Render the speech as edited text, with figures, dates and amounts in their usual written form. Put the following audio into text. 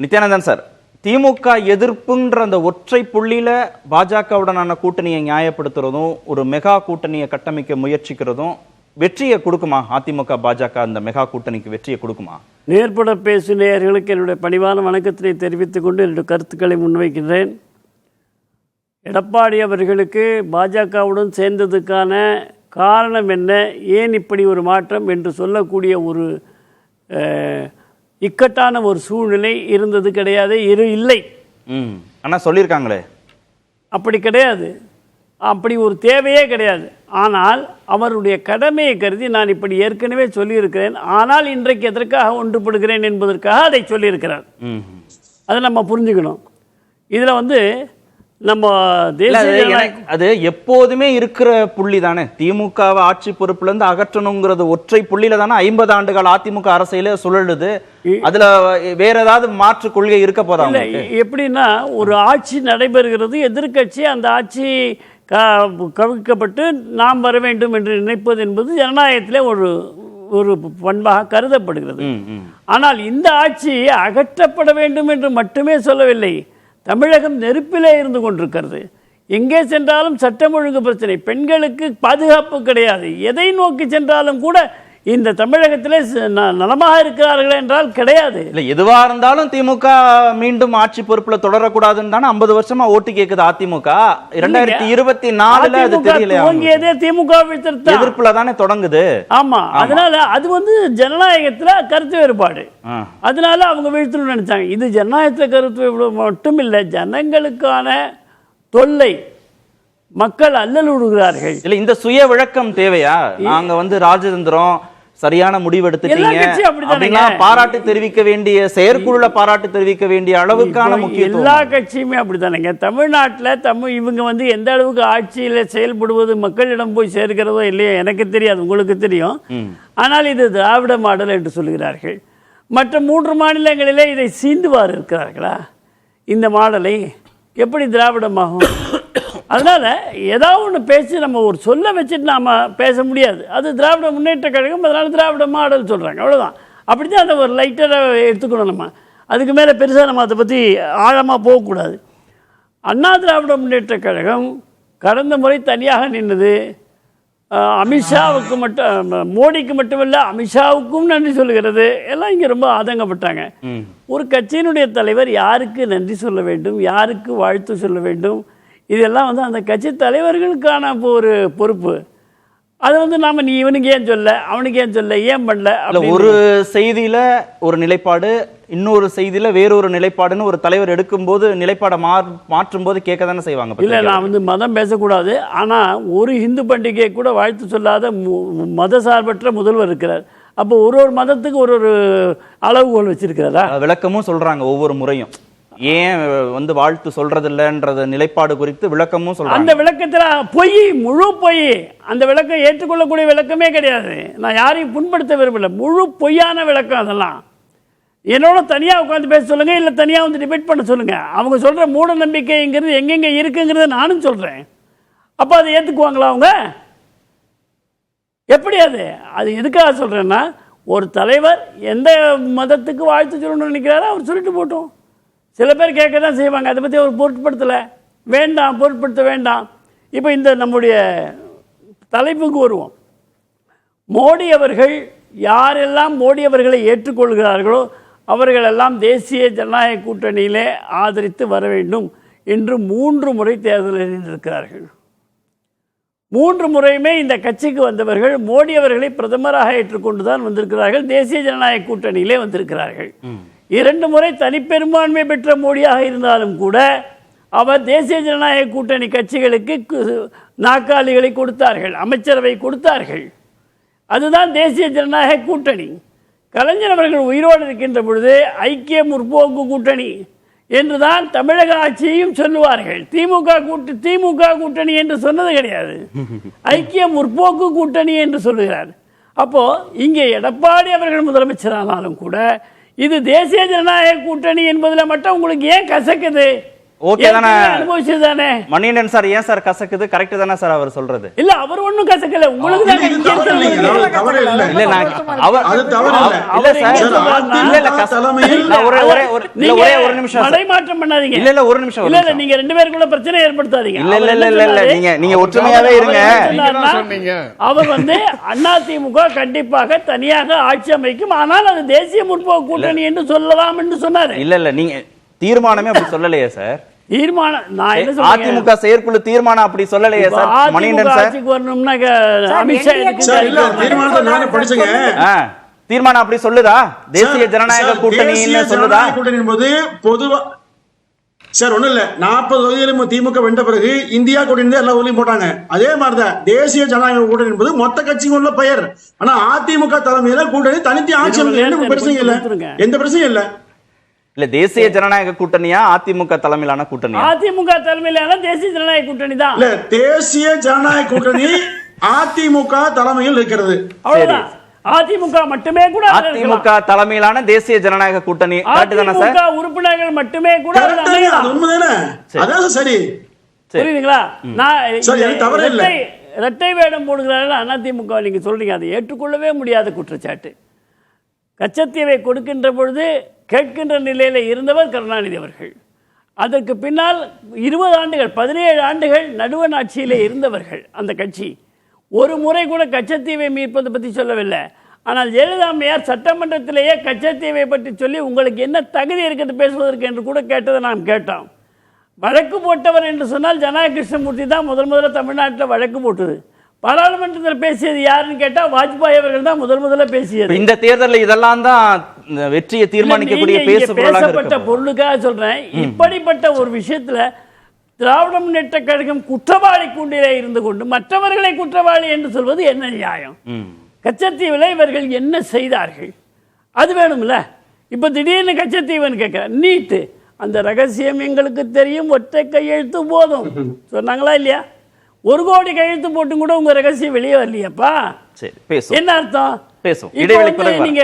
Nithyanandan sir, திமுக எதிர்ப்புன்ற அந்த ஒற்றை புள்ளியில பாஜகவுடனான கூட்டணியை நியாயப்படுத்துறதும் ஒரு மெகா கூட்டணியை கட்டமைக்க முயற்சிக்கிறதும் வெற்றியை கொடுக்குமா? அதிமுக பாஜக அந்த மெகா கூட்டணிக்கு வெற்றியை கொடுக்குமா? நேர்பட பேசும் நேயர்களுக்கு என்னுடைய பணிவான வணக்கத்தினை தெரிவித்துக் கொண்டு என்னுடைய கருத்துக்களை முன்வைக்கின்றேன். எடப்பாடி அவர்களுக்கு பாஜகவுடன் சேர்ந்ததுக்கான காரணம் என்ன, ஏன் இப்படி ஒரு மாற்றம் என்று சொல்லக்கூடிய ஒரு இக்கட்டான ஒரு சூழ்நிலை இருந்தது கிடையாது, இல்லை. ஆனால் சொல்லியிருக்காங்களே அப்படி கிடையாது, அப்படி ஒரு தேவையே கிடையாது. ஆனால் அவருடைய கடமையை கருதி நான் இப்படி ஏற்கனவே சொல்லியிருக்கிறேன். ஆனால் இன்றைக்கு எதற்காக ஒன்றுபடுகிறேன் என்பதற்காக அதை சொல்லியிருக்கிறார். அதை நம்ம புரிஞ்சுக்கணும். இதில் நம்ம அது எப்போதுமே இருக்கிற புள்ளி தானே. திமுகவை ஆட்சி பொறுப்புல இருந்து அகற்றணுங்கிறது ஒற்றை புள்ளியில தானே 50 ஆண்டுகள் அதிமுக அரசியல சுழலுது. அதுல வேற ஏதாவது மாற்று கொள்கை இருக்க போதாங்க? எப்படின்னா, ஒரு ஆட்சி நடைபெறுகிறது, எதிர்கட்சி அந்த ஆட்சி கவிழ்க்கப்பட்டு நாம் வர வேண்டும் என்று நினைப்பது என்பது ஜனநாயகத்திலே ஒரு பண்பாக கருதப்படுகிறது. ஆனால் இந்த ஆட்சி அகற்றப்பட வேண்டும் என்று மட்டுமே சொல்லவில்லை. தமிழகம் நெருப்பிலே இருந்து கொண்டிருக்கிறது. எங்கே சென்றாலும் சட்டம் ஒழுங்கு பிரச்சனை, பெண்களுக்கு பாதுகாப்பு கிடையாது. எதை நோக்கி சென்றாலும் கூட இந்த தமிழகத்திலே நலமாக இருக்கிறார்கள் என்றால் கிடையாது. இல்லை, எதுவா இருந்தாலும் திமுக மீண்டும் ஆட்சி பொறுப்புல தொடரக்கூடாதுன்னு தானே 50 வருஷமா ஓட்டு கேட்குது அதிமுக. 2024 அது தெரியல, திமுக எதிர்ப்புல தானே தொடங்குது. ஆமா, அதனால அது ஜனநாயகத்துல கருத்து வேறுபாடு. அதனால அவங்க வீழ்த்தணும்னு நினைச்சாங்க. இது ஜனநாயகத்துல கருத்து மட்டும் இல்லை, ஜனங்களுக்கான தொல்லை, மக்கள் அல்லல் விடுகிறார்கள். இல்ல, இந்த சுய விளக்கம் தேவையா? நாங்க ராஜதந்திரம் சரியான முடிவு எடுத்துட்டீங்க, பாராட்டு தெரிவிக்க வேண்டிய, செயற்குழுல பாராட்டு தெரிவிக்க வேண்டிய அளவுக்கான முக்கியத்துவம். எல்லா கட்சியுமே அப்படித்தானேங்க. தமிழ்நாட்டில் இவங்க எந்த அளவுக்கு ஆட்சியில செயல்படுவது மக்களிடம் போய் சேர்க்கிறதோ இல்லையோ எனக்கு தெரியாது, உங்களுக்கு தெரியும். ஆனால் இது திராவிட மாடல் என்று சொல்கிறார்கள். மற்ற 3 மாநிலங்களிலே இதை சீந்துவார் இருக்கிறார்களா? இந்த மாடலை எப்படி திராவிடமாகும்? அதனால் ஏதாவது ஒன்று பேசி நம்ம ஒரு சொல்ல வச்சுட்டு நாம் பேச முடியாது. அது திராவிட முன்னேற்ற கழகம், அதனால் திராவிட மாடல் சொல்கிறாங்க, அவ்வளோதான். அப்படி தான் அதை ஒரு லைட்டராக எடுத்துக்கணும். நம்ம அதுக்கு மேலே பெருசாக நம்ம அதை பற்றி ஆழமாக போகக்கூடாது. அண்ணா திராவிட முன்னேற்ற கழகம் கடந்த முறை தனியாக நின்றது. அமித்ஷாவுக்கு மட்டும், மோடிக்கு மட்டுமில்லை அமித்ஷாவுக்கும் நன்றி சொல்லுகிறது. எல்லாம் இங்கே ரொம்ப ஆதங்கப்பட்டாங்க. ஒரு கட்சியினுடைய தலைவர் யாருக்கு நன்றி சொல்ல வேண்டும், யாருக்கு வாழ்த்து சொல்ல வேண்டும், இதெல்லாம் அந்த கட்சி தலைவர்களுக்கான ஒரு பொறுப்பு. அது நாம் நீ இவனுக்கு ஏன் சொல்ல, அவனுக்கு ஏன் சொல்ல, ஏன் பண்ணல, ஒரு செய்தியில ஒரு நிலைப்பாடு, இன்னொரு செய்தியில வேறொரு நிலைப்பாடுன்னு ஒரு தலைவர் எடுக்கும்போது நிலைப்பாடை மாற்றும் போது கேட்க தானே செய்வாங்க. இல்லை, நான் மதம் பேசக்கூடாது. ஆனால் ஒரு இந்து பண்டிகை கூட வாழ்த்து சொல்லாத மத சார்பற்ற முதல்வர் இருக்கிறார். அப்போ ஒரு மதத்துக்கு ஒரு அளவுகோல் வச்சிருக்கிறதா? விளக்கமும் சொல்றாங்க ஒவ்வொரு முறையும். ஏன் வாழ்த்து சொல்றது இல்லைன்றது நிலைப்பாடு குறித்து விளக்கமும் சொல்றாங்க. அந்த விளக்கத்துல பொய், முழு பொய். அந்த விளக்கம் ஏற்றுக்கொள்ளக்கூடிய விளக்கமே கிடையாது. நான் யாரையும் புண்படுத்த விரும்பல, முழு பொய்யான விளக்கம். அதெல்லாம் என்னோட தனியா உட்காந்து பேச சொல்லுங்க, இல்ல தனியா டிபேட் பண்ண சொல்லுங்க. அவங்க சொல்ற மூட நம்பிக்கைங்கிறது எங்கெங்க இருக்குங்கிறத நானும் சொல்றேன். அப்ப அதை ஏத்துக்குவாங்களா அவங்க? எப்படி அது எதுக்காக சொல்றேன்னா, ஒரு தலைவர் எந்த மதத்துக்கு வாழ்த்து சொல்லணும்னு நினைக்கிறாரோ அவர் சொல்லிட்டு போட்டோம். சில பேர் கேட்க தான் செய்வாங்க, அதை பற்றி அவர் பொருட்படுத்தலை, வேண்டாம், பொருட்படுத்த வேண்டாம். இப்போ இந்த நம்முடைய தலைப்புக்கு வருவோம். மோடி அவர்கள், யாரெல்லாம் மோடி அவர்களை ஏற்றுக்கொள்கிறார்களோ அவர்களெல்லாம் தேசிய ஜனநாயக கூட்டணியிலே ஆதரித்து வர வேண்டும் என்று 3 முறை தேர்தலில் இருக்கிறார்கள். 3 முறையுமே இந்த கட்சிக்கு வந்தவர்கள் மோடி அவர்களை பிரதமராக ஏற்றுக்கொண்டு தான் வந்திருக்கிறார்கள், தேசிய ஜனநாயக கூட்டணியிலே வந்திருக்கிறார்கள். 2 முறை தனிப்பெரும்பான்மை பெற்ற மோடியாக இருந்தாலும் கூட அவர் தேசிய ஜனநாயக கூட்டணி கட்சிகளுக்கு நாற்காலிகளை கொடுத்தார்கள், அமைச்சரவை கொடுத்தார்கள். அதுதான் தேசிய ஜனநாயக கூட்டணி. கலைஞர் அவர்கள் உயிரோடு இருக்கின்ற பொழுது ஐக்கிய முற்போக்கு கூட்டணி என்றுதான் தமிழக ஆட்சியையும் சொல்லுவார்கள். திமுக கூட்டணி என்று சொன்னது கிடையாது, ஐக்கிய முற்போக்கு கூட்டணி என்று சொல்லுகிறார். அப்போ இங்கே எடப்பாடி அவர்கள் முதலமைச்சரானாலும் கூட இது தேசிய ஜனநாயக கூட்டணி என்பதில் மட்டும் உங்களுக்கு ஏன் கசக்குது? ஓகே தானே? அனுபவிச்சதுதானே. மணிகண்டன் சார் ஏன் சார் கசக்குது? கரெக்ட் தானே சார் அவர் சொல்றது? இல்ல அவர் ஒண்ணும் கசக்கல, உங்களுக்கு தான் இது தவறு இல்லைங்க. அது தவறு இல்லை. இல்ல நான் அவர் அது தவறு இல்லை. இல்ல சார், இல்ல இல்ல தலைமையில் நான் ஒரே நிமிஷம் மடைமாற்றம் பண்ணாதீங்க. இல்ல இல்ல ஒரு நிமிஷம் இல்ல இல்ல நீங்க ரெண்டு பேருக்குள்ள பிரச்சனை ஏற்படுத்தாதீங்க. இல்ல இல்ல இல்ல இல்ல இல்ல நீங்க ஒற்றுமையாவே இருங்க. அவர் அதிமுக கண்டிப்பாக தனியாக ஆட்சி அமைக்கும், ஆனால் அது தேசிய முற்போக்கு கூட்டணி என்று சொல்லலாம் என்று சொன்னாரு. இல்ல இல்ல நீங்க தீர்மானமே அப்படி சொல்லலையே சார். தீர்மானம் நான் என்ன சொல்றேன், அதிமுக செயற்குழு தீர்மானம் அப்படி சொல்லலையே சார். மணிகண்டன் சார் ஆட்சிக்கு வரணும்னா அமித்ஷா சார் இல்ல தீர்மானத்தை நானே படிச்சேங்க. தீர்மானம் அப்படி சொல்லுதா? தேசிய ஜனநாயக கூட்டணின்னு சொல்லுதா? கூட்டணி என்பது பொதுவா சார் ஒண்ணும் இல்ல. 40 தொகுதியிலும் திமுக வென்ற பிறகு இந்தியா கூட்டணி எல்லா ஊர்லயும் போட்டாங்க. அதே மாதிரிதான் தேசிய ஜனநாயக கூட்டணி என்பது மொத்த கட்சிக்கு உள்ள பெயர். ஆனா அதிமுக தலைமையில கூட்டணி தனித்து ஆட்சி அமைக்க பிரச்சனை இல்ல, எந்த பிரச்சனையும் இல்ல. இல்ல தேசிய ஜனநாயக கூட்டணியா அதிமுக தலைமையிலான கூட்டணியா? அதிமுக தலைமையிலான தேசிய ஜனநாயக கூட்டணி தான். இல்ல தேசிய ஜனநாயக கூட்டணி அதிமுக தலைமையில் இருக்கிறது. அவ்வளவுதான். அதிமுக மட்டுமே கூட அதிமுக தலைமையிலான தேசிய ஜனநாயக கூட்டணி கரெக்ட் தானே சார்? அதிமுக உறுப்பினர்கள் மட்டுமே கூட அது உண்மைதானே? அதான் சரி. புரியுதுங்களா? சரி தவறு இல்ல. இரட்டை வேடம் போடுகிறார்கள் அதிமுக, நீங்க சொல்றீங்க, அதை ஏற்றுக்கொள்ளவே முடியாத குற்றச்சாட்டு. கச்சத்தீவை கொடுக்கின்ற பொழுது கேட்கின்ற நிலையில இருந்தவர் கருணாநிதி அவர்கள். அதற்கு பின்னால் 20 ஆண்டுகள் 17 ஆண்டுகள் நடுவண் ஆட்சியிலே இருந்தவர்கள் அந்த கட்சி. ஒரு முறை கூட கச்சத்தீவை மீட்பதை பற்றி சொல்லவில்லை. ஆனால் ஜெயலலிதா அம்மையார் சட்டமன்றத்திலேயே கச்சத்தீவை பற்றி சொல்லி உங்களுக்கு என்ன தகுதி இருக்கிறது பேசுவதற்கு என்று கூட கேட்டதை நாம் கேட்டோம். வழக்கு போட்டவர் என்று சொன்னால் ஜனநாயக கிருஷ்ணமூர்த்தி தான் முதல்ல தமிழ்நாட்டில் வழக்கு போட்டது. பாராளுமன்றத்தில் பேசியது யாருன்னு கேட்டால் வாஜ்பாய் அவர்கள் தான் முதல்ல பேசியது. இந்த தேர்தலில் இதெல்லாம் தான் வெற்றியை தீர்மானிக்கக்கூடிய பேசப்பட்ட பொருளுக்காக சொல்றேன். இப்படிப்பட்ட ஒரு விஷயத்துல திராவிட முன்னேற்ற கழகம் குற்றவாளி கூண்டிலே இருந்து கொண்டு மற்றவர்களை குற்றவாளி என்று சொல்வது என்ன நியாயம்? கச்சத்தீவில் இவர்கள் என்ன செய்தார்கள் அது வேணும்ல. இப்ப திடீர்னு கச்சத்தீவன் கேட்கிற நீட்டு, அந்த ரகசியம் எங்களுக்கு தெரியும், ஒற்றை கையெழுத்து போதும் சொன்னாங்களா இல்லையா? 1 கோடி கையெழுத்து போட்டும் கூட உங்க ரகசியம் வெளியே வரலையாப்பா? சரி பேசும். என்ன அர்த்தம்? பேசும். நீங்க